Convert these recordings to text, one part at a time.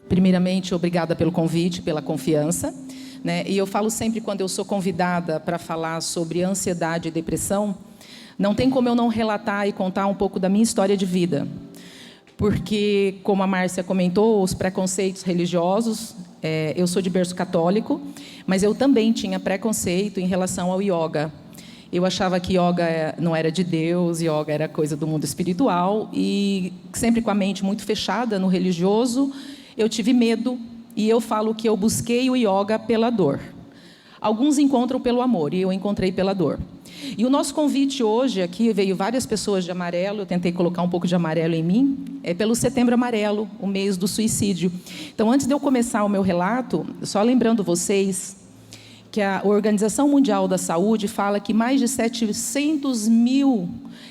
Primeiramente, obrigada pelo convite, pela confiança, né? E eu falo sempre, quando eu sou convidada para falar sobre ansiedade e depressão, não tem como eu não relatar e contar um pouco da minha história de vida. Porque, como a Márcia comentou, os preconceitos religiosos, eu sou de berço católico, mas eu também tinha preconceito em relação ao yoga. Eu achava que yoga não era de Deus, yoga era coisa do mundo espiritual, e sempre com a mente muito fechada no religioso, eu tive medo, e eu falo que eu busquei o yoga pela dor. Alguns encontram pelo amor, e eu encontrei pela dor. E o nosso convite hoje, aqui veio várias pessoas de amarelo, eu tentei colocar um pouco de amarelo em mim, é pelo Setembro Amarelo, o mês do suicídio. Então, antes de eu começar o meu relato, só lembrando vocês que a Organização Mundial da Saúde fala que mais de 700 mil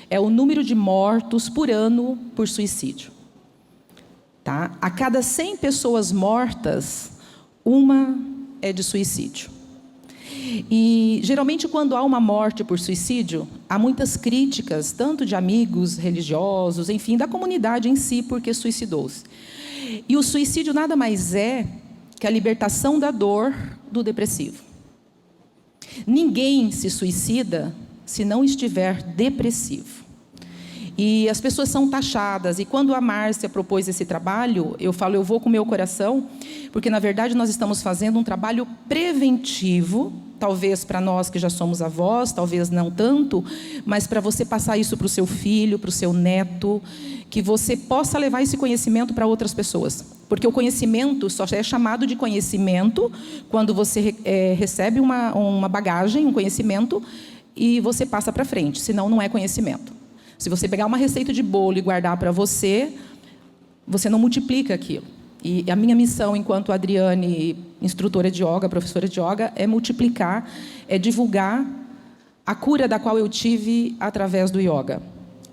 é o número de mortos por ano por suicídio. Tá? A cada 100 pessoas mortas, uma é de suicídio. E, geralmente, quando há uma morte por suicídio, há muitas críticas, tanto de amigos religiosos, enfim, da comunidade em si, porque suicidou-se. E o suicídio nada mais é que a libertação da dor do depressivo. Ninguém se suicida se não estiver depressivo. E as pessoas são taxadas, e quando a Márcia propôs esse trabalho, eu falo, eu vou com o meu coração, porque, na verdade, nós estamos fazendo um trabalho preventivo, talvez para nós que já somos avós, talvez não tanto, mas para você passar isso para o seu filho, para o seu neto, que você possa levar esse conhecimento para outras pessoas. Porque o conhecimento só é chamado de conhecimento quando você recebe uma bagagem, um conhecimento, e você passa para frente, senão não é conhecimento. Se você pegar uma receita de bolo e guardar para você, você não multiplica aquilo. E a minha missão, enquanto Adriane, instrutora de yoga, professora de yoga, é multiplicar, é divulgar a cura da qual eu tive através do yoga.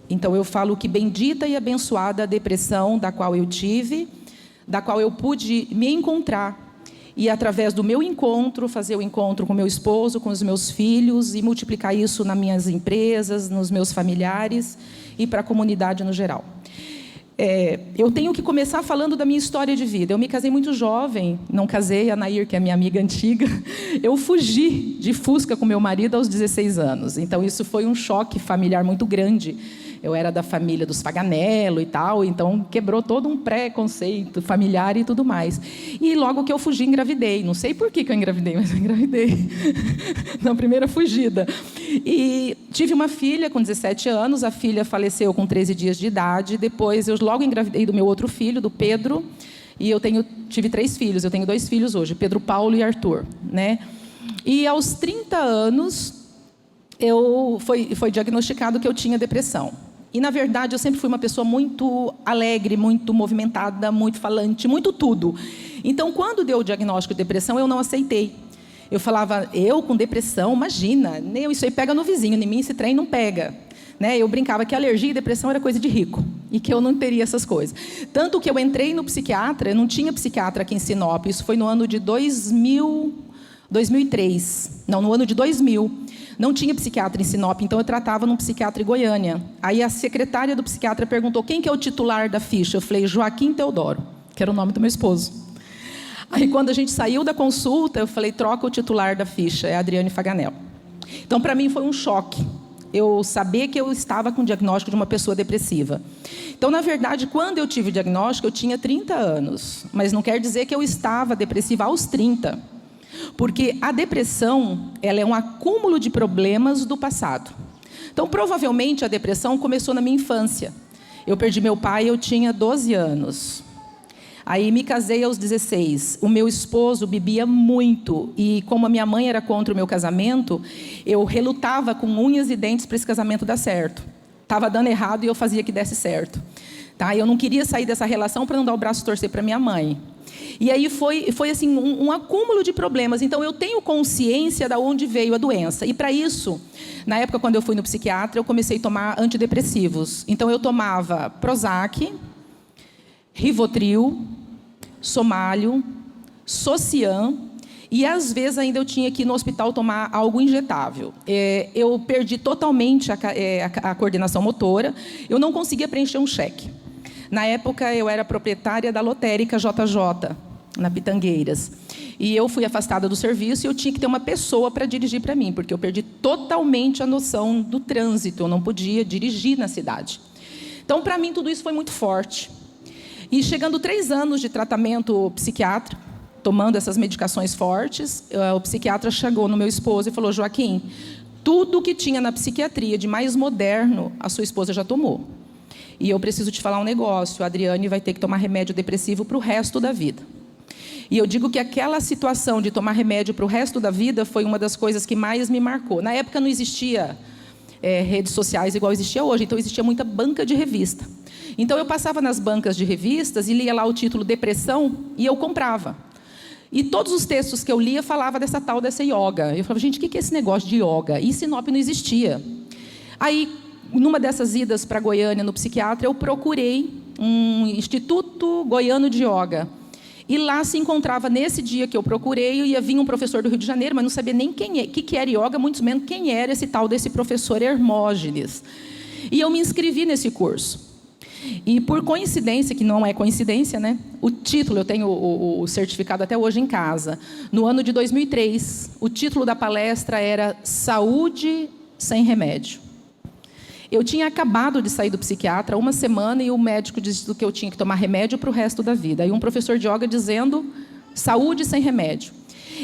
Então, eu falo que bendita e abençoada a depressão da qual eu tive, da qual eu pude me encontrar. E, através do meu encontro, fazer o encontro com meu esposo, com os meus filhos, e multiplicar isso nas minhas empresas, nos meus familiares e para a comunidade no geral. Eu tenho que começar falando da minha história de vida. Eu me casei muito jovem, não casei, a Nair, que é a minha amiga antiga. Eu fugi de Fusca com meu marido aos 16 anos. Então, isso foi um choque familiar muito grande. Eu era da família dos Faganello e tal, então quebrou todo um preconceito familiar e tudo mais. E logo que eu fugi, engravidei. Não sei por que eu engravidei, mas eu engravidei. Na primeira fugida. E tive uma filha com 17 anos, a filha faleceu com 13 dias de idade. Depois eu logo engravidei do meu outro filho, do Pedro, e eu tive 3 filhos, eu tenho 2 filhos hoje, Pedro, Paulo e Arthur, né? E aos 30 anos, foi diagnosticado que eu tinha depressão. E, na verdade, eu sempre fui uma pessoa muito alegre, muito movimentada, muito falante, muito tudo. Então, quando deu o diagnóstico de depressão, eu não aceitei. Eu falava, eu com depressão, imagina, isso aí pega no vizinho, em mim esse trem não pega. Né? Eu brincava que alergia e depressão era coisa de rico, e que eu não teria essas coisas. Tanto que eu entrei no psiquiatra, eu não tinha psiquiatra aqui em Sinop, isso foi no ano de 2003, não, no ano de 2000. Não tinha psiquiatra em Sinop, então eu tratava num psiquiatra em Goiânia. Aí a secretária do psiquiatra perguntou, quem que é o titular da ficha? Eu falei, Joaquim Teodoro, que era o nome do meu esposo. Aí quando a gente saiu da consulta, eu falei, troca o titular da ficha, é Adriane Faganello. Então, para mim foi um choque, eu saber que eu estava com o diagnóstico de uma pessoa depressiva. Então, na verdade, quando eu tive o diagnóstico, eu tinha 30 anos, mas não quer dizer que eu estava depressiva aos 30. Porque a depressão, ela é um acúmulo de problemas do passado. Então, provavelmente, a depressão começou na minha infância. Eu perdi meu pai, eu tinha 12 anos. Aí, me casei aos 16. O meu esposo bebia muito. E, como a minha mãe era contra o meu casamento, eu relutava com unhas e dentes para esse casamento dar certo. Estava dando errado e eu fazia que desse certo. Tá? Eu não queria sair dessa relação para não dar o braço a torcer para minha mãe. E aí foi assim, um acúmulo de problemas. Então, eu tenho consciência de onde veio a doença. E, para isso, na época, quando eu fui no psiquiatra, eu comecei a tomar antidepressivos. Então, eu tomava Prozac, Rivotril, Somalho, Sociam, e, às vezes, ainda eu tinha que ir no hospital tomar algo injetável. Eu perdi totalmente a coordenação motora. Eu não conseguia preencher um cheque. Na época, eu era proprietária da lotérica JJ, na Pitangueiras. E eu fui afastada do serviço e eu tinha que ter uma pessoa para dirigir para mim, porque eu perdi totalmente a noção do trânsito, eu não podia dirigir na cidade. Então, para mim, tudo isso foi muito forte. E chegando 3 anos de tratamento psiquiátrico, tomando essas medicações fortes, o psiquiatra chegou no meu esposo e falou: Joaquim, tudo que tinha na psiquiatria de mais moderno, a sua esposa já tomou. E eu preciso te falar um negócio, a Adriane vai ter que tomar remédio depressivo para o resto da vida. E eu digo que aquela situação de tomar remédio para o resto da vida foi uma das coisas que mais me marcou. Na época não existia redes sociais igual existia hoje, então existia muita banca de revista. Então eu passava nas bancas de revistas e lia lá o título Depressão e eu comprava. E todos os textos que eu lia falavam dessa yoga. Eu falava, gente, o que é esse negócio de yoga? E Sinop não existia. Aí, numa dessas idas para Goiânia, no psiquiatra, eu procurei um Instituto Goiano de Yoga. E lá se encontrava, nesse dia que eu procurei, ia vir um professor do Rio de Janeiro, mas não sabia nem que era yoga, muito menos quem era esse tal desse professor Hermógenes. E eu me inscrevi nesse curso. E por coincidência, que não é coincidência, né? O título, eu tenho o certificado até hoje em casa. No ano de 2003, o título da palestra era Saúde sem Remédio. Eu tinha acabado de sair do psiquiatra 1 semana e o médico disse que eu tinha que tomar remédio para o resto da vida. Aí um professor de yoga dizendo saúde sem remédio.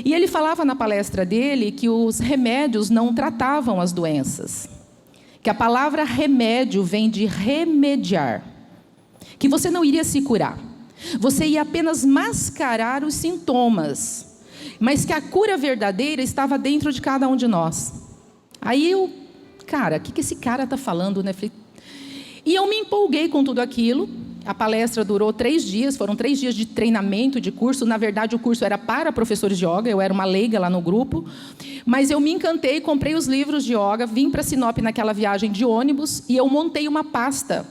E ele falava na palestra dele que os remédios não tratavam as doenças. Que a palavra remédio vem de remediar. Que você não iria se curar. Você ia apenas mascarar os sintomas. Mas que a cura verdadeira estava dentro de cada um de nós. Aí eu, cara, o que esse cara está falando, né? E eu me empolguei com tudo aquilo. A palestra durou 3 dias, foram 3 dias de treinamento, de curso. Na verdade, o curso era para professores de yoga, eu era uma leiga lá no grupo. Mas eu me encantei, comprei os livros de yoga, vim para Sinop naquela viagem de ônibus e eu montei uma pasta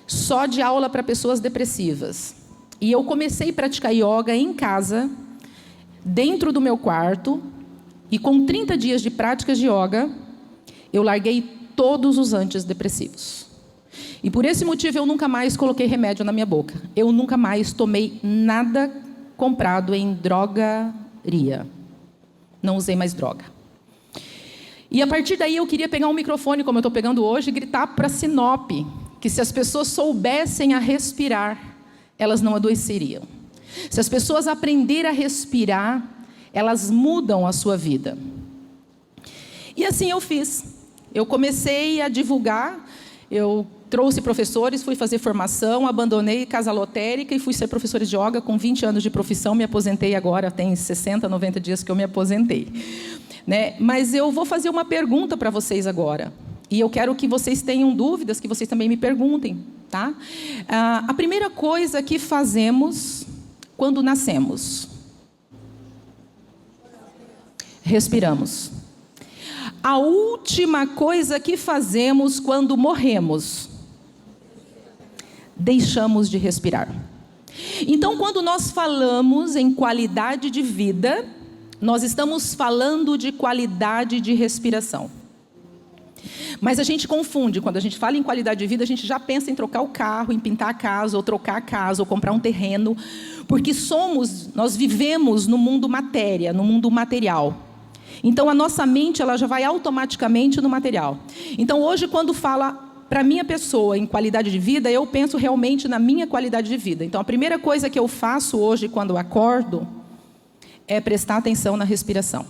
só de aula para pessoas depressivas. E eu comecei a praticar yoga em casa, dentro do meu quarto, e com 30 dias de práticas de yoga, eu larguei todos os antidepressivos. E por esse motivo eu nunca mais coloquei remédio na minha boca. Eu nunca mais tomei nada comprado em drogaria. Não usei mais droga. E a partir daí eu queria pegar um microfone, como eu estou pegando hoje, e gritar para Sinop que se as pessoas soubessem a respirar, elas não adoeceriam. Se as pessoas aprenderem a respirar, elas mudam a sua vida. E assim eu fiz. Eu comecei a divulgar, eu trouxe professores, fui fazer formação, abandonei casa lotérica e fui ser professora de yoga com 20 anos de profissão, me aposentei agora, tem 60, 90 dias que eu me aposentei. Né? Mas eu vou fazer uma pergunta para vocês agora. E eu quero que vocês tenham dúvidas, que vocês também me perguntem. Tá? A primeira coisa que fazemos quando nascemos. Respiramos. A última coisa que fazemos quando morremos. Deixamos de respirar. Então, quando nós falamos em qualidade de vida, nós estamos falando de qualidade de respiração. Mas a gente confunde, quando a gente fala em qualidade de vida, a gente já pensa em trocar o carro, em pintar a casa, ou trocar a casa, ou comprar um terreno, porque nós vivemos no mundo matéria, no mundo material. Então a nossa mente ela já vai automaticamente no material. Então hoje quando fala para a minha pessoa em qualidade de vida, eu penso realmente na minha qualidade de vida. Então a primeira coisa que eu faço hoje quando eu acordo é prestar atenção na respiração.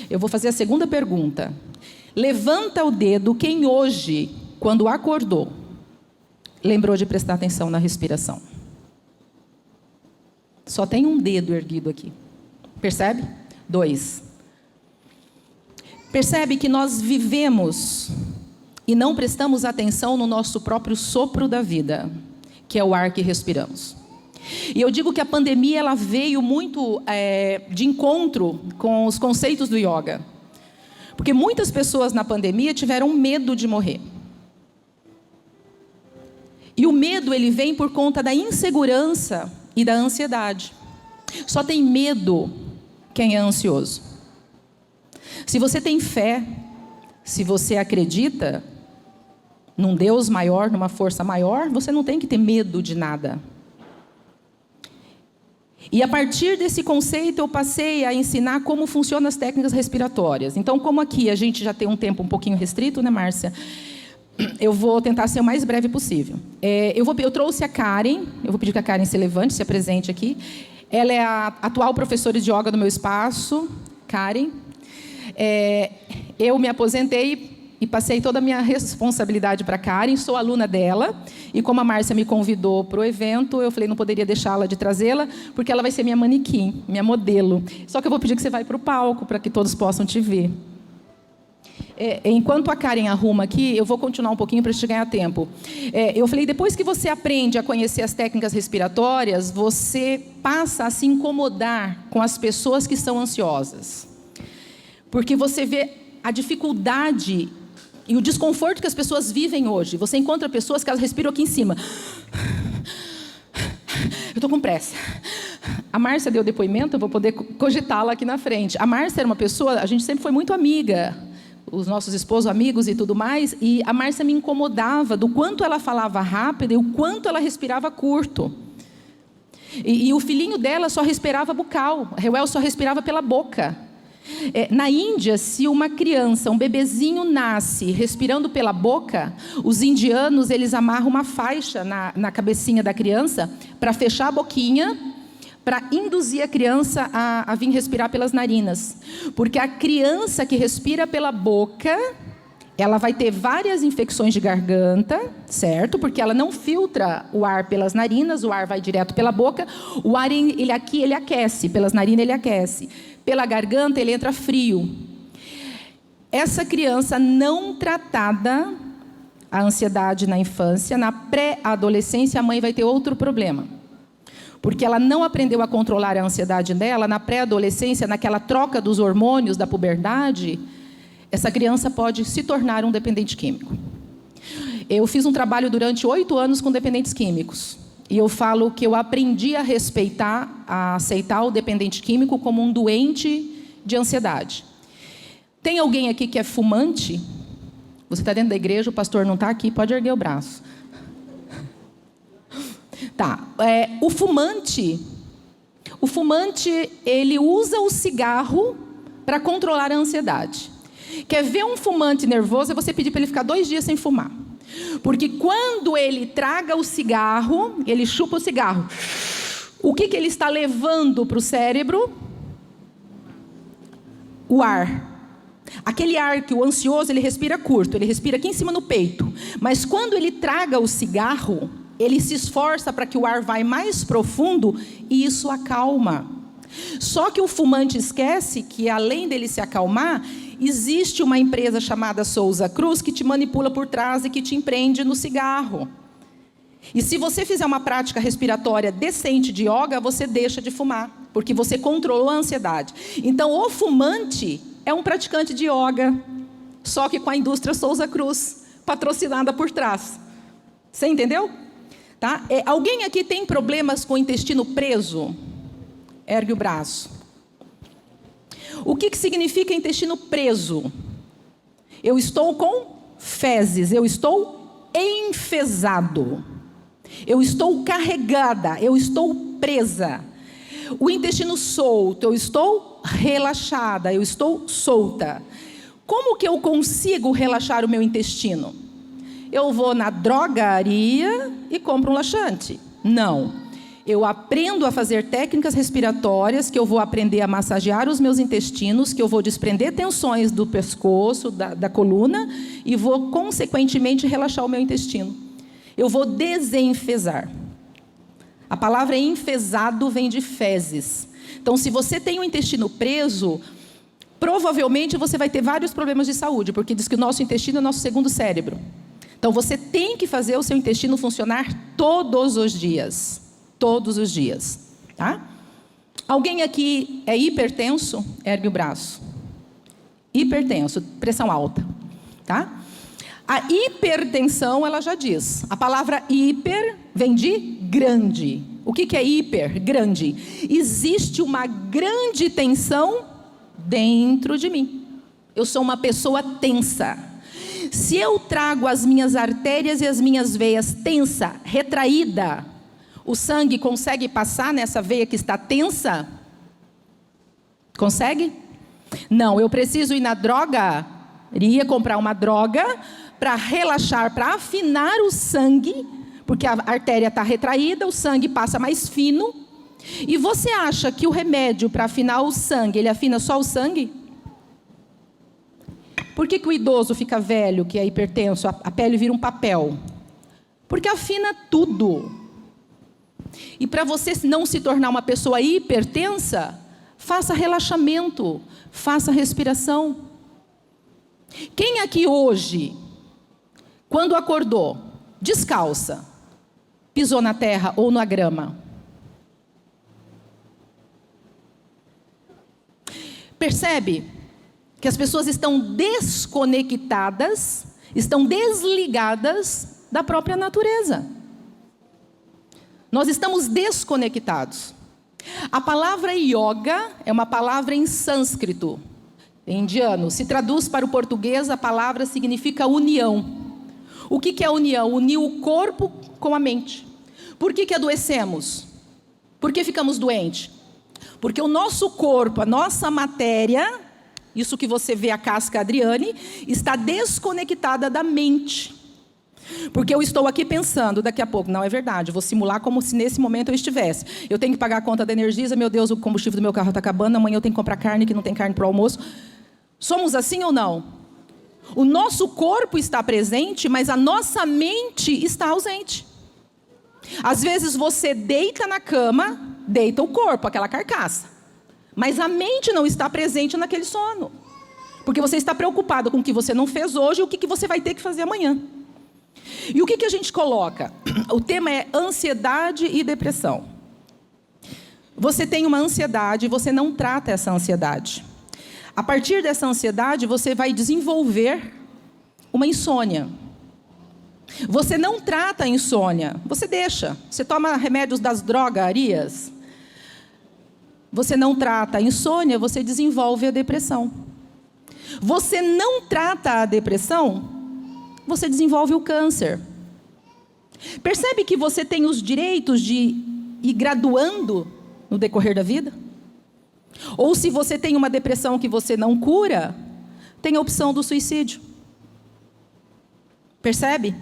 Eu vou fazer a segunda pergunta. Levanta o dedo quem hoje, quando acordou, lembrou de prestar atenção na respiração. Só tem um dedo erguido aqui. Percebe? 2. Percebe que nós vivemos e não prestamos atenção no nosso próprio sopro da vida, que é o ar que respiramos. E eu digo que a pandemia ela veio muito de encontro com os conceitos do yoga. Porque muitas pessoas na pandemia tiveram medo de morrer. E o medo ele vem por conta da insegurança e da ansiedade. Só tem medo quem é ansioso. Se você tem fé, se você acredita, num Deus maior, numa força maior, você não tem que ter medo de nada. E a partir desse conceito eu passei a ensinar como funcionam as técnicas respiratórias. Então, como aqui a gente já tem um tempo um pouquinho restrito, né, Márcia? Eu vou tentar ser o mais breve possível. Eu trouxe a Karen, eu vou pedir que a Karen se levante, se apresente aqui. Ela é a atual professora de yoga do meu espaço, Karen. Eu me aposentei e passei toda a minha responsabilidade para a Karen, sou aluna dela, e como a Márcia me convidou para o evento, eu falei, não poderia deixá-la de trazê-la, porque ela vai ser minha manequim, minha modelo. Só que eu vou pedir que você vá para o palco, para que todos possam te ver. Enquanto a Karen arruma aqui, eu vou continuar um pouquinho para a gente ganhar tempo. Eu falei, depois que você aprende a conhecer as técnicas respiratórias, você passa a se incomodar com as pessoas que são ansiosas. Porque você vê a dificuldade e o desconforto que as pessoas vivem hoje. Você encontra pessoas que elas respiram aqui em cima. Eu estou com pressa. A Márcia deu depoimento, eu vou poder cogitá-la aqui na frente. A Márcia era uma pessoa, a gente sempre foi muito amiga, os nossos esposos amigos e tudo mais, e a Márcia me incomodava do quanto ela falava rápido e o quanto ela respirava curto. E o filhinho dela só respirava bucal, Reuel só respirava pela boca. Na Índia, se uma criança, um bebezinho nasce respirando pela boca, os indianos eles amarram uma faixa na cabecinha da criança para fechar a boquinha, para induzir a criança a vir respirar pelas narinas. Porque a criança que respira pela boca, ela vai ter várias infecções de garganta, certo? Porque ela não filtra o ar pelas narinas, o ar vai direto pela boca. O ar aqui ele aquece, pelas narinas ele aquece. Pela garganta ele entra frio. Essa criança não tratada, a ansiedade na infância, na pré-adolescência a mãe vai ter outro problema. Porque ela não aprendeu a controlar a ansiedade dela, na pré-adolescência, naquela troca dos hormônios da puberdade, essa criança pode se tornar um dependente químico. Eu fiz um trabalho durante 8 anos com dependentes químicos. E eu falo que eu aprendi a respeitar, a aceitar o dependente químico como um doente de ansiedade. Tem alguém aqui que é fumante? Você está dentro da igreja, o pastor não está aqui, pode erguer o braço. Tá. O fumante, ele usa o cigarro para controlar a ansiedade. Quer ver um fumante nervoso, é você pedir para ele ficar 2 dias sem fumar. Porque quando ele traga o cigarro, ele chupa o cigarro, o que ele está levando para o cérebro? O ar. Aquele ar que o ansioso, ele respira curto, ele respira aqui em cima no peito. Mas quando ele traga o cigarro, ele se esforça para que o ar vá mais profundo e isso acalma. Só que o fumante esquece que, além dele se acalmar, existe uma empresa chamada Souza Cruz que te manipula por trás e que te empreende no cigarro. E se você fizer uma prática respiratória decente de yoga, você deixa de fumar, porque você controlou a ansiedade. Então, o fumante é um praticante de yoga, só que com a indústria Souza Cruz, patrocinada por trás. Você entendeu? Tá? Alguém aqui tem problemas com o intestino preso? Ergue o braço. O que significa intestino preso? Eu estou com fezes, eu estou enfesado, eu estou carregada, eu estou presa. O intestino solto, eu estou relaxada, eu estou solta. Como que eu consigo relaxar o meu intestino? Eu vou na drogaria e compro um laxante? Não. Eu aprendo a fazer técnicas respiratórias, que eu vou aprender a massagear os meus intestinos, que eu vou desprender tensões do pescoço, da coluna, e vou, consequentemente, relaxar o meu intestino. Eu vou desenfesar. A palavra enfesado vem de fezes. Então, se você tem o intestino preso, provavelmente você vai ter vários problemas de saúde, porque diz que o nosso intestino é o nosso segundo cérebro. Então, você tem que fazer o seu intestino funcionar todos os dias. Todos os dias, tá? Alguém aqui é hipertenso? Ergue o braço. Hipertenso, pressão alta, tá? A hipertensão, ela já diz. A palavra hiper vem de grande. O que é hiper? Grande. Existe uma grande tensão dentro de mim. Eu sou uma pessoa tensa. Se eu trago as minhas artérias e as minhas veias tensa, retraída, o sangue consegue passar nessa veia que está tensa? Consegue? Não, eu preciso ir na droga, iria comprar uma droga para relaxar, para afinar o sangue, porque a artéria está retraída, o sangue passa mais fino. E você acha que o remédio para afinar o sangue, ele afina só o sangue? Por que o idoso fica velho, que é hipertenso, a pele vira um papel? Porque afina tudo. E para você não se tornar uma pessoa hipertensa, faça relaxamento, faça respiração. Quem aqui hoje, quando acordou, descalça, pisou na terra ou na grama? Percebe que as pessoas estão desconectadas, estão desligadas da própria natureza. Nós estamos desconectados. A palavra yoga é uma palavra em sânscrito, em indiano. Se traduz para o português, a palavra significa união. O que é união? Unir o corpo com a mente. Por que adoecemos? Por que ficamos doentes? Porque o nosso corpo, a nossa matéria, isso que você vê a casca Adriane, está desconectada da mente. Porque eu estou aqui pensando, daqui a pouco, não é verdade, vou simular como se nesse momento eu estivesse. Eu tenho que pagar a conta da Energisa, meu Deus, o combustível do meu carro está acabando, amanhã eu tenho que comprar carne, que não tem carne para o almoço. Somos assim ou não? O nosso corpo está presente, mas a nossa mente está ausente. Às vezes você deita na cama, deita o corpo, aquela carcaça. Mas a mente não está presente naquele sono. Porque você está preocupado com o que você não fez hoje e o que você vai ter que fazer amanhã. E o que a gente coloca? O tema é ansiedade e depressão. Você tem uma ansiedade e você não trata essa ansiedade. A partir dessa ansiedade, você vai desenvolver uma insônia. Você não trata a insônia, você deixa. Você toma remédios das drogarias. Você não trata a insônia, você desenvolve a depressão. Você não trata a depressão, você desenvolve o câncer. Percebe que você tem os direitos de ir graduando no decorrer da vida? Ou se você tem uma depressão que você não cura, tem a opção do suicídio. Percebe?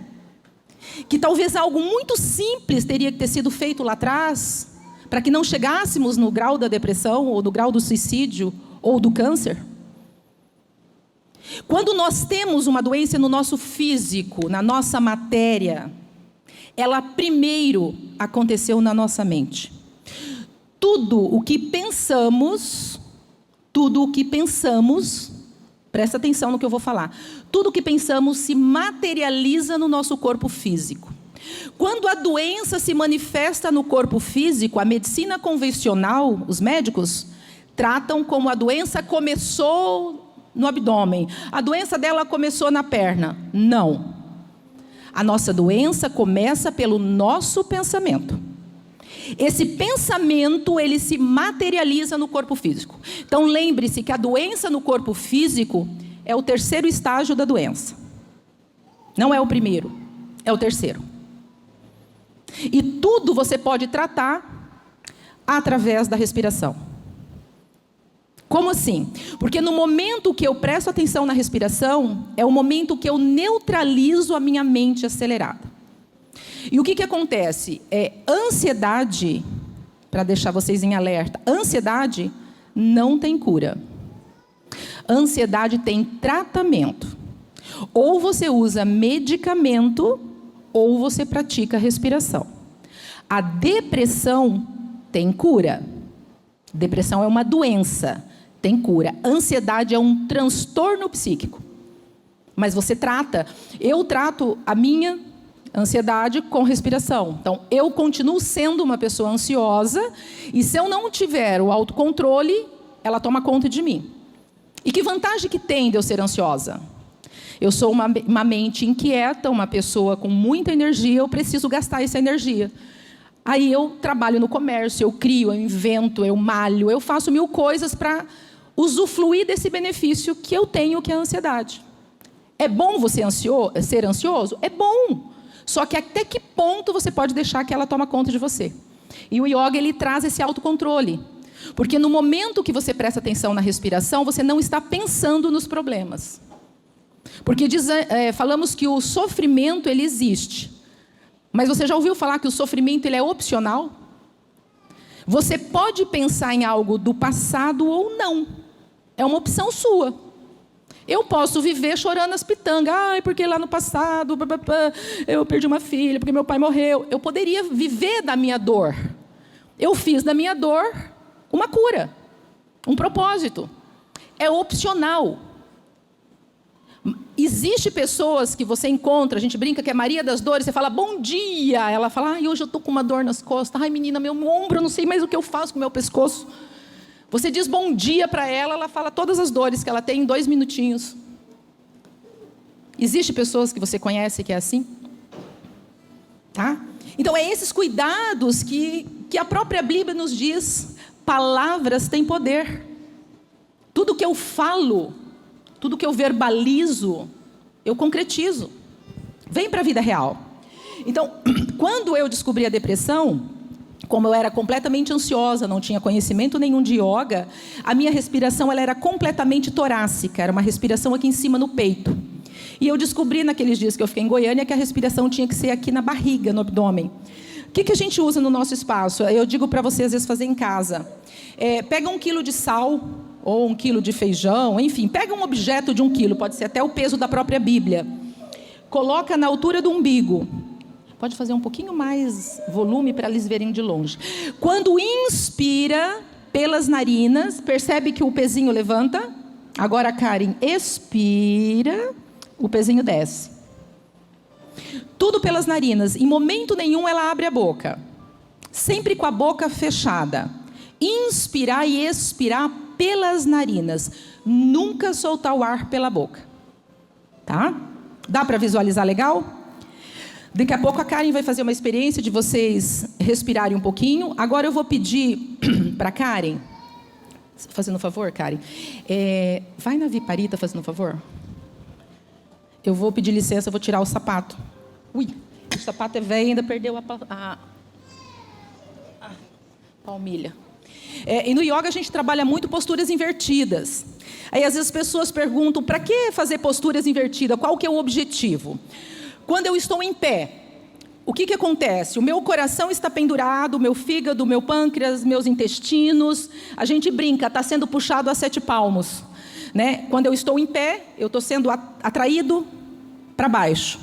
Que talvez algo muito simples teria que ter sido feito lá atrás, para que não chegássemos no grau da depressão, ou no grau do suicídio, ou do câncer. Quando nós temos uma doença no nosso físico, na nossa matéria, ela primeiro aconteceu na nossa mente. Tudo o que pensamos, presta atenção no que eu vou falar, tudo o que pensamos se materializa no nosso corpo físico. Quando a doença se manifesta no corpo físico, a medicina convencional, os médicos, tratam como a doença começou no abdômen, a doença dela começou na perna. Não. A nossa doença começa pelo nosso pensamento. Esse pensamento, ele se materializa no corpo físico. Então, lembre-se que a doença no corpo físico é o terceiro estágio da doença. Não é o primeiro, é o terceiro. E tudo você pode tratar através da respiração. Como assim? Porque no momento que eu presto atenção na respiração, é o momento que eu neutralizo a minha mente acelerada. E o que acontece? Ansiedade, para deixar vocês em alerta, ansiedade não tem cura. Ansiedade tem tratamento. Ou você usa medicamento, ou você pratica respiração. A depressão tem cura. Depressão é uma doença, tem cura. Ansiedade é um transtorno psíquico. Mas você trata. Eu trato a minha ansiedade com respiração. Então, eu continuo sendo uma pessoa ansiosa e se eu não tiver o autocontrole, ela toma conta de mim. E que vantagem que tem de eu ser ansiosa? Eu sou uma mente inquieta, uma pessoa com muita energia, eu preciso gastar essa energia. Aí eu trabalho no comércio, eu crio, eu invento, eu malho, eu faço 1000 coisas para usufruir desse benefício que eu tenho, que é a ansiedade. É bom você ser ansioso? É bom. Só que até que ponto você pode deixar que ela toma conta de você? E o yoga, ele traz esse autocontrole. Porque no momento que você presta atenção na respiração, você não está pensando nos problemas. Porque falamos que o sofrimento, ele existe. Mas você já ouviu falar que o sofrimento, ele é opcional? Você pode pensar em algo do passado ou não. É uma opção sua. Eu posso viver chorando as pitangas. Ai, porque lá no passado, eu perdi uma filha, porque meu pai morreu. Eu poderia viver da minha dor. Eu fiz da minha dor uma cura, um propósito. É opcional. Existe pessoas que você encontra, a gente brinca que é Maria das Dores, você fala, bom dia. Ela fala, ai, hoje eu estou com uma dor nas costas. Ai, menina, meu ombro, eu não sei mais o que eu faço com o meu pescoço. Você diz bom dia para ela fala todas as dores que ela tem em 2 minutinhos. Existe pessoas que você conhece que é assim? Tá? Então, é esses cuidados que a própria Bíblia nos diz, palavras têm poder. Tudo que eu falo, tudo que eu verbalizo, eu concretizo. Vem para a vida real. Então, quando eu descobri a depressão, como eu era completamente ansiosa, não tinha conhecimento nenhum de yoga, a minha respiração ela era completamente torácica, era uma respiração aqui em cima no peito. E eu descobri naqueles dias que eu fiquei em Goiânia que a respiração tinha que ser aqui na barriga, no abdômen. O que a gente usa no nosso espaço? Eu digo para você às vezes fazer em casa. Pega 1 quilo de sal, ou 1 quilo de feijão, enfim, pega um objeto de 1 quilo, pode ser até o peso da própria Bíblia. Coloca na altura do umbigo. Pode fazer um pouquinho mais volume para eles verem de longe. Quando inspira pelas narinas, percebe que o pezinho levanta? Agora, Karen, expira, o pezinho desce. Tudo pelas narinas. Em momento nenhum ela abre a boca. Sempre com a boca fechada. Inspirar e expirar pelas narinas. Nunca soltar o ar pela boca. Tá? Dá para visualizar legal? Daqui a pouco a Karen vai fazer uma experiência de vocês respirarem um pouquinho. Agora eu vou pedir para a Karen, fazendo um favor, Karen, vai na Viparita fazendo um favor. Eu vou pedir licença, vou tirar o sapato. Ui, o sapato é velho e ainda perdeu a palmilha. E no yoga a gente trabalha muito posturas invertidas. Aí às vezes as pessoas perguntam, para que fazer posturas invertidas? Qual que é o objetivo? Quando eu estou em pé, o que acontece? O meu coração está pendurado, o meu fígado, o meu pâncreas, meus intestinos. A gente brinca, está sendo puxado a 7 palmos. Né? Quando eu estou em pé, eu estou sendo atraído para baixo.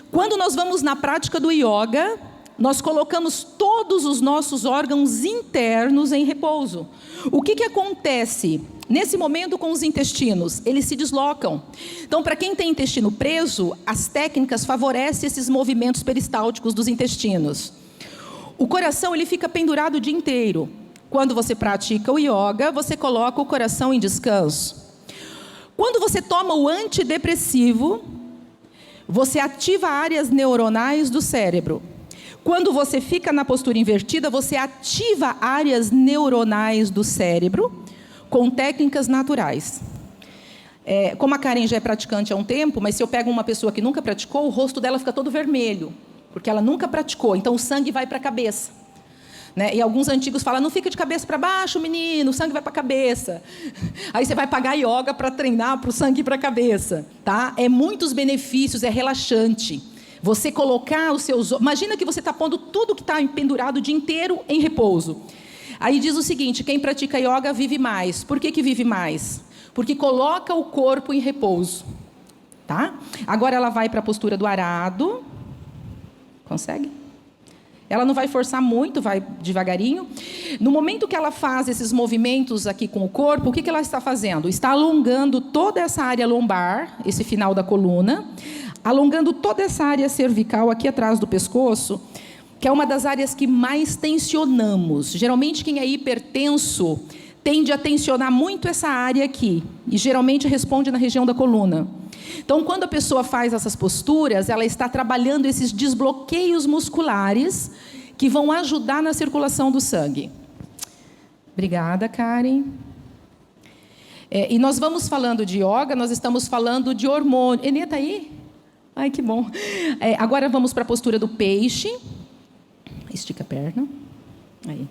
Quando nós vamos na prática do yoga, nós colocamos todos os nossos órgãos internos em repouso. O que acontece nesse momento com os intestinos? Eles se deslocam. Então, para quem tem intestino preso, as técnicas favorecem esses movimentos peristálticos dos intestinos. O coração ele fica pendurado o dia inteiro. Quando você pratica o yoga, você coloca o coração em descanso. Quando você toma o antidepressivo, você ativa áreas neuronais do cérebro. Quando você fica na postura invertida, você ativa áreas neuronais do cérebro com técnicas naturais. Como a Karen já é praticante há um tempo, mas se eu pego uma pessoa que nunca praticou, o rosto dela fica todo vermelho, porque ela nunca praticou, então o sangue vai para a cabeça. Né? E alguns antigos falam, não fica de cabeça para baixo, menino, o sangue vai para a cabeça. Aí você vai pagar yoga para treinar para o sangue ir para a cabeça. Tá? É muitos benefícios, é relaxante. Você colocar os seus... Imagina que você está pondo tudo que está pendurado o dia inteiro em repouso. Aí diz o seguinte, quem pratica yoga vive mais. Por que vive mais? Porque coloca o corpo em repouso. Tá? Agora ela vai para a postura do arado. Consegue? Ela não vai forçar muito, vai devagarinho. No momento que ela faz esses movimentos aqui com o corpo, o que ela está fazendo? Está alongando toda essa área lombar, esse final da coluna, alongando toda essa área cervical aqui atrás do pescoço, que é uma das áreas que mais tensionamos. Geralmente quem é hipertenso tende a tensionar muito essa área aqui, e geralmente responde na região da coluna. Então, quando a pessoa faz essas posturas, ela está trabalhando esses desbloqueios musculares que vão ajudar na circulação do sangue. Obrigada, Karen. E nós vamos falando de yoga, nós estamos falando de hormônio. Enê, está aí? Ai, que bom. Agora vamos para a postura do peixe. Estica a perna. Aí.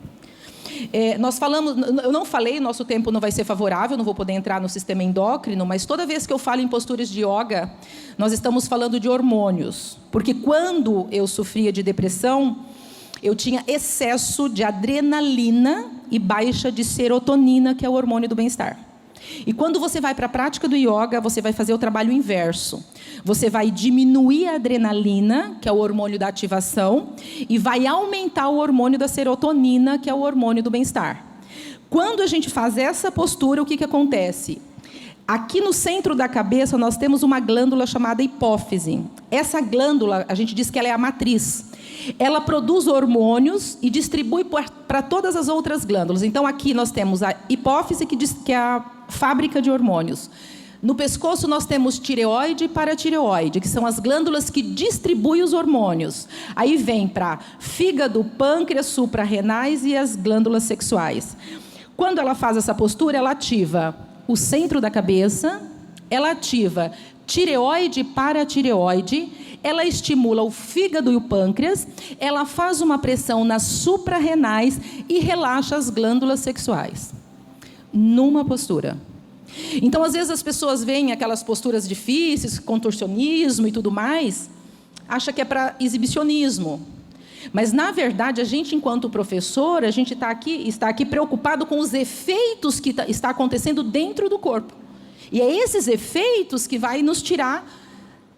Nós falamos, eu não falei, nosso tempo não vai ser favorável, não vou poder entrar no sistema endócrino, mas toda vez que eu falo em posturas de yoga, nós estamos falando de hormônios. Porque quando eu sofria de depressão, eu tinha excesso de adrenalina e baixa de serotonina, que é o hormônio do bem-estar. E quando você vai para a prática do yoga, você vai fazer o trabalho inverso. Você vai diminuir a adrenalina, que é o hormônio da ativação, e vai aumentar o hormônio da serotonina, que é o hormônio do bem-estar. Quando a gente faz essa postura, o que acontece? Aqui no centro da cabeça, nós temos uma glândula chamada hipófise. Essa glândula, a gente diz que ela é a matriz. Ela produz hormônios e distribui para todas as outras glândulas. Então, aqui nós temos a hipófise, que é a fábrica de hormônios. No pescoço, nós temos tireoide e paratireoide, que são as glândulas que distribuem os hormônios. Aí vem para fígado, pâncreas, suprarrenais e as glândulas sexuais. Quando ela faz essa postura, ela ativa o centro da cabeça, ela ativa tireoide e paratireoide, ela estimula o fígado e o pâncreas, ela faz uma pressão nas suprarrenais e relaxa as glândulas sexuais. Numa postura. Então, às vezes, as pessoas veem aquelas posturas difíceis, contorcionismo e tudo mais, acha que é para exibicionismo. Mas, na verdade, a gente, enquanto professor, a gente está aqui preocupado com os efeitos que está acontecendo dentro do corpo. E é esses efeitos que vai nos tirar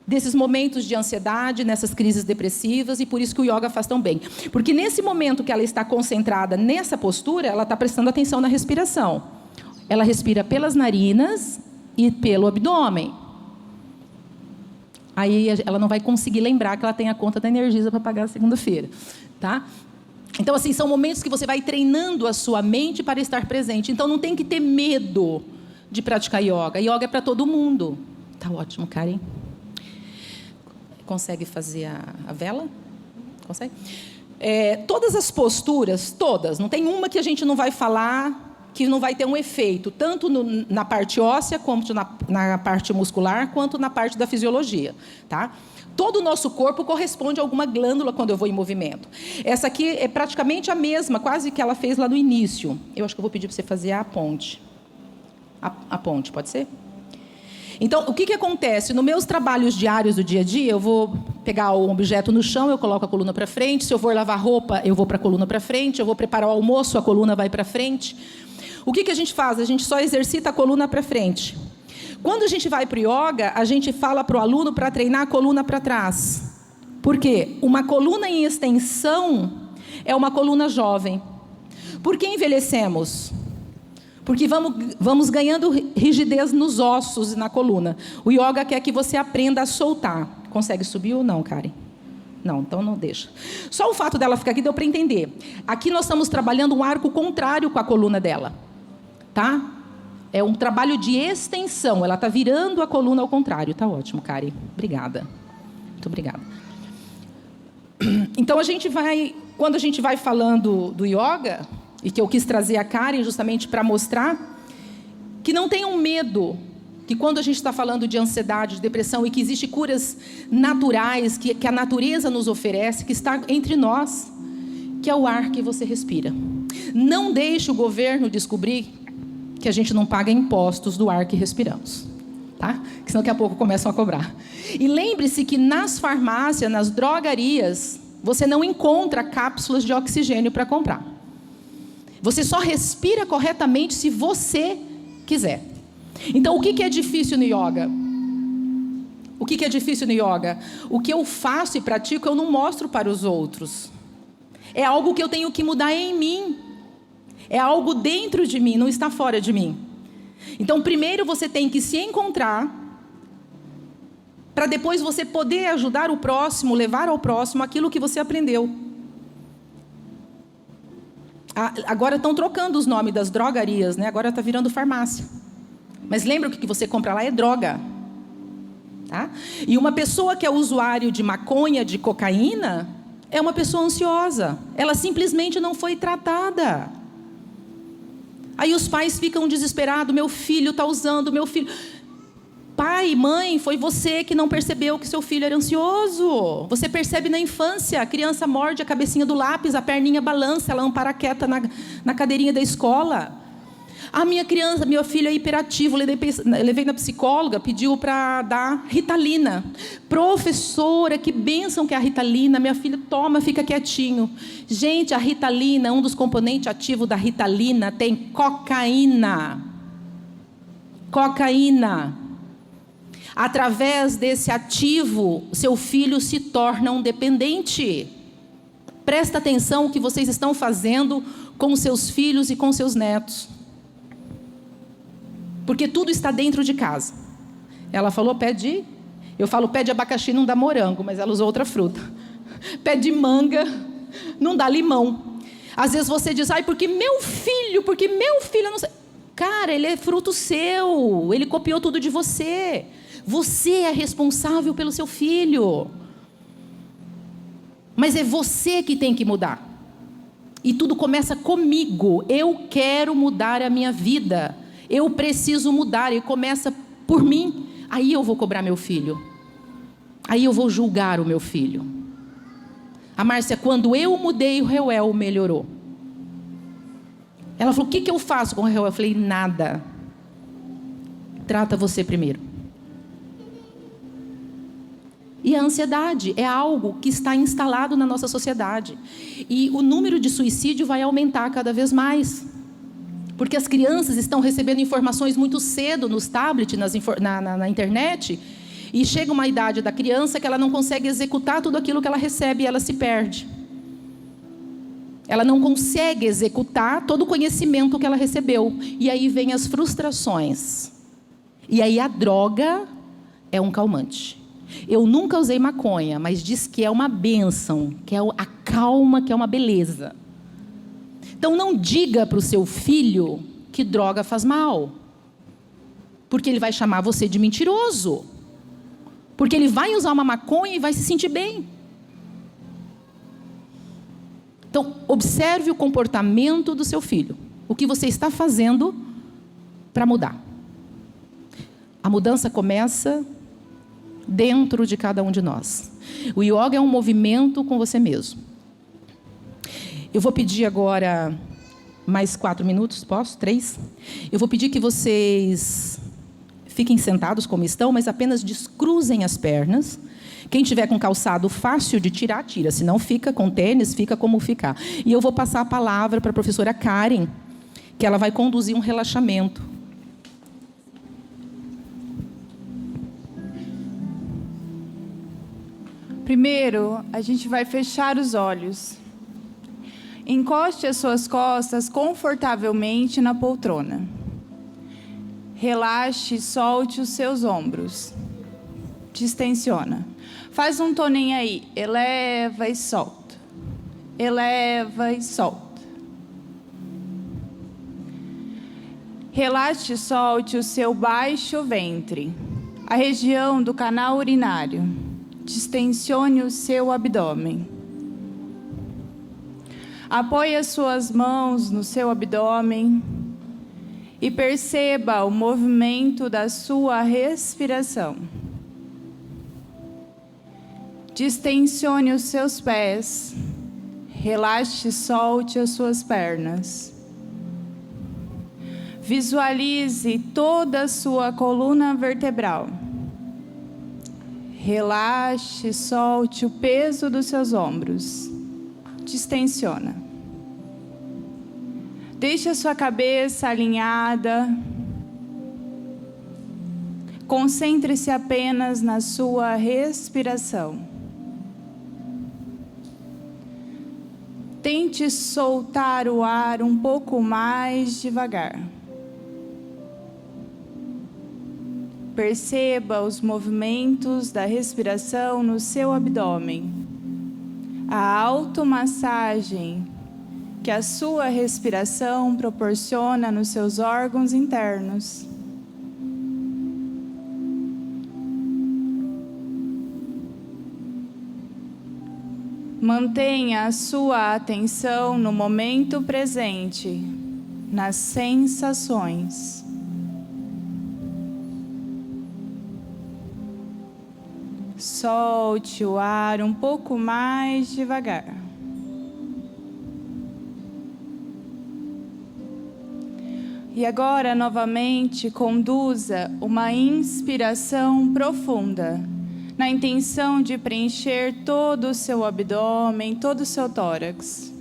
desses momentos de ansiedade, nessas crises depressivas, e por isso que o yoga faz tão bem. Porque nesse momento que ela está concentrada nessa postura, ela está prestando atenção na respiração. Ela respira pelas narinas e pelo abdômen. Aí ela não vai conseguir lembrar que ela tem a conta da Energisa para pagar segunda-feira, tá? Então, assim, são momentos que você vai treinando a sua mente para estar presente. Então, não tem que ter medo de praticar yoga. Yoga é para todo mundo. Tá ótimo, Karen. Consegue fazer a vela? Consegue? Todas as posturas, todas. Não tem uma que a gente não vai falar que não vai ter um efeito, tanto na parte óssea, quanto na parte muscular, quanto na parte da fisiologia, tá? Todo o nosso corpo corresponde a alguma glândula quando eu vou em movimento. Essa aqui é praticamente a mesma, quase que ela fez lá no início. Eu acho que eu vou pedir para você fazer a ponte. A ponte, pode ser? Então, o que acontece? Nos meus trabalhos diários do dia a dia, eu vou pegar o objeto no chão, eu coloco a coluna para frente. Se eu for lavar roupa, eu vou para a coluna para frente. Eu vou preparar o almoço, a coluna vai para frente. O que a gente faz? A gente só exercita a coluna para frente. Quando a gente vai para o yoga, a gente fala para o aluno para treinar a coluna para trás. Por quê? Uma coluna em extensão é uma coluna jovem. Por que envelhecemos? Porque vamos ganhando rigidez nos ossos e na coluna. O yoga quer que você aprenda a soltar. Consegue subir ou não, Karen? Não, então não deixa. Só o fato dela ficar aqui deu para entender. Aqui nós estamos trabalhando um arco contrário com a coluna dela. Tá? É um trabalho de extensão. Ela está virando a coluna ao contrário. Tá ótimo, Karen. Obrigada. Muito obrigada. Então, quando a gente vai falando do yoga, e que eu quis trazer a Karen justamente para mostrar que não tenham medo, que quando a gente está falando de ansiedade, de depressão, e que existem curas naturais, que a natureza nos oferece, que está entre nós, que é o ar que você respira. Não deixe o governo descobrir que a gente não paga impostos do ar que respiramos, tá? Porque senão daqui a pouco começam a cobrar. E lembre-se que nas farmácias, nas drogarias, você não encontra cápsulas de oxigênio para comprar. Você só respira corretamente se você quiser. Então, o que é difícil no yoga? O que é difícil no yoga? O que eu faço e pratico, eu não mostro para os outros. É algo que eu tenho que mudar em mim. É algo dentro de mim, não está fora de mim. Então, primeiro você tem que se encontrar, para depois você poder ajudar o próximo, levar ao próximo aquilo que você aprendeu. Agora estão trocando os nomes das drogarias, né? Agora está virando farmácia. Mas lembra que o que você compra lá é droga. Tá? E uma pessoa que é usuário de maconha, de cocaína, é uma pessoa ansiosa. Ela simplesmente não foi tratada. Aí os pais ficam desesperados, meu filho está usando, meu filho... Pai, mãe, foi você que não percebeu que seu filho era ansioso. Você percebe na infância, a criança morde a cabecinha do lápis, a perninha balança, ela ampara quieta na cadeirinha da escola. A minha criança, meu filho é hiperativo, levei na psicóloga, pediu para dar Ritalina. Professora, que bênção que é a Ritalina, minha filha toma, fica quietinho. Gente, a Ritalina, um dos componentes ativos da Ritalina tem cocaína. Cocaína. Através desse ativo, seu filho se torna um dependente. Presta atenção no que vocês estão fazendo com seus filhos e com seus netos. Porque tudo está dentro de casa. Ela falou eu falo pé de abacaxi não dá morango, mas ela usou outra fruta. Pé de manga não dá limão. Às vezes você diz, porque meu filho não sei. Cara, ele é fruto seu, ele copiou tudo de você. Você é responsável pelo seu filho. Mas é você que tem que mudar. E tudo começa comigo. Eu quero mudar a minha vida. Eu preciso mudar. E começa por mim. Aí eu vou cobrar meu filho. Aí eu vou julgar o meu filho. A Márcia, quando eu mudei, o Reuel melhorou. Ela falou, o que eu faço com o Reuel? Eu falei, nada. Trata você primeiro. E a ansiedade é algo que está instalado na nossa sociedade. E o número de suicídio vai aumentar cada vez mais. Porque as crianças estão recebendo informações muito cedo nos tablets, na internet. E chega uma idade da criança que ela não consegue executar tudo aquilo que ela recebe e ela se perde. Ela não consegue executar todo o conhecimento que ela recebeu. E aí vem as frustrações. E aí a droga é um calmante. Eu nunca usei maconha, mas diz que é uma bênção, que é a calma, que é uma beleza. Então não diga para o seu filho que droga faz mal. Porque ele vai chamar você de mentiroso. Porque ele vai usar uma maconha e vai se sentir bem. Então, observe o comportamento do seu filho. O que você está fazendo para mudar. A mudança começa dentro de cada um de nós. O yoga é um movimento com você mesmo. Eu vou pedir agora mais 4 minutos, posso? 3? Eu vou pedir que vocês fiquem sentados como estão, mas apenas descruzem as pernas. Quem tiver com calçado fácil de tirar, tira. Se não fica com tênis, fica como ficar. E eu vou passar a palavra para a professora Karen, que ela vai conduzir um relaxamento. Primeiro, a gente vai fechar os olhos. Encoste as suas costas confortavelmente na poltrona. Relaxe e solte os seus ombros. Distensiona. Faz um toninho aí. Eleva e solta. Eleva e solta. Relaxe e solte o seu baixo ventre, a região do canal urinário. Distensione o seu abdômen. Apoie as suas mãos no seu abdômen e perceba o movimento da sua respiração. Distensione os seus pés. Relaxe e solte as suas pernas. Visualize toda a sua coluna vertebral. Relaxe e solte o peso dos seus ombros. Distensiona. Deixe a sua cabeça alinhada. Concentre-se apenas na sua respiração. Tente soltar o ar um pouco mais devagar. Perceba os movimentos da respiração no seu abdômen. A automassagem que a sua respiração proporciona nos seus órgãos internos. Mantenha a sua atenção no momento presente, nas sensações. Solte o ar um pouco mais devagar. E agora, novamente, conduza uma inspiração profunda, na intenção de preencher todo o seu abdômen, todo o seu tórax.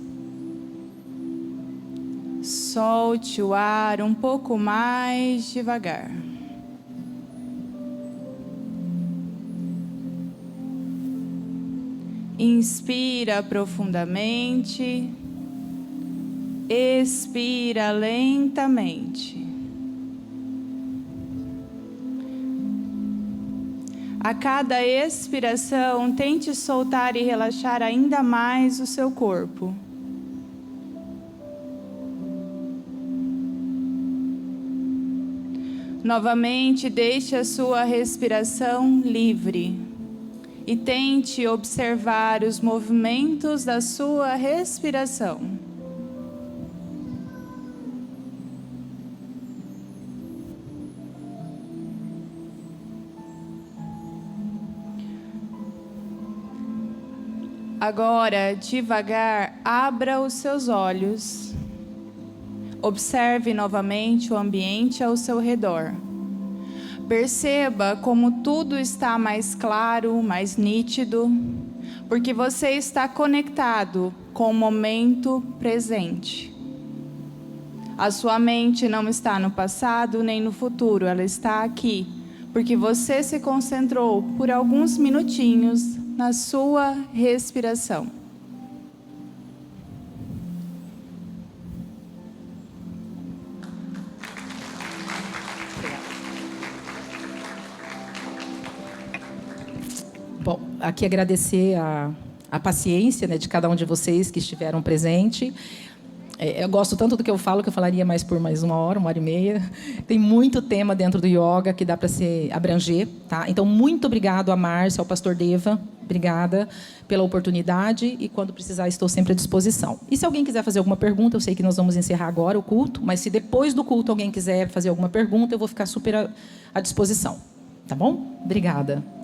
Solte o ar um pouco mais devagar. Inspira profundamente. Expira lentamente. A cada expiração, tente soltar e relaxar ainda mais o seu corpo. Novamente, deixe a sua respiração livre e tente observar os movimentos da sua respiração. Agora, devagar, abra os seus olhos. Observe novamente o ambiente ao seu redor. Perceba como tudo está mais claro, mais nítido, porque você está conectado com o momento presente. A sua mente não está no passado nem no futuro, ela está aqui, porque você se concentrou por alguns minutinhos na sua respiração. Bom, aqui agradecer a paciência, né, de cada um de vocês que estiveram presente. Eu gosto tanto do que eu falo, que eu falaria mais por mais 1 hora e meia. Tem muito tema dentro do yoga que dá para se abranger, tá? Então, muito obrigado a Márcia, ao pastor Deva. Obrigada pela oportunidade e, quando precisar, estou sempre à disposição. E se alguém quiser fazer alguma pergunta, eu sei que nós vamos encerrar agora o culto, mas se depois do culto alguém quiser fazer alguma pergunta, eu vou ficar super à disposição. Tá bom? Obrigada.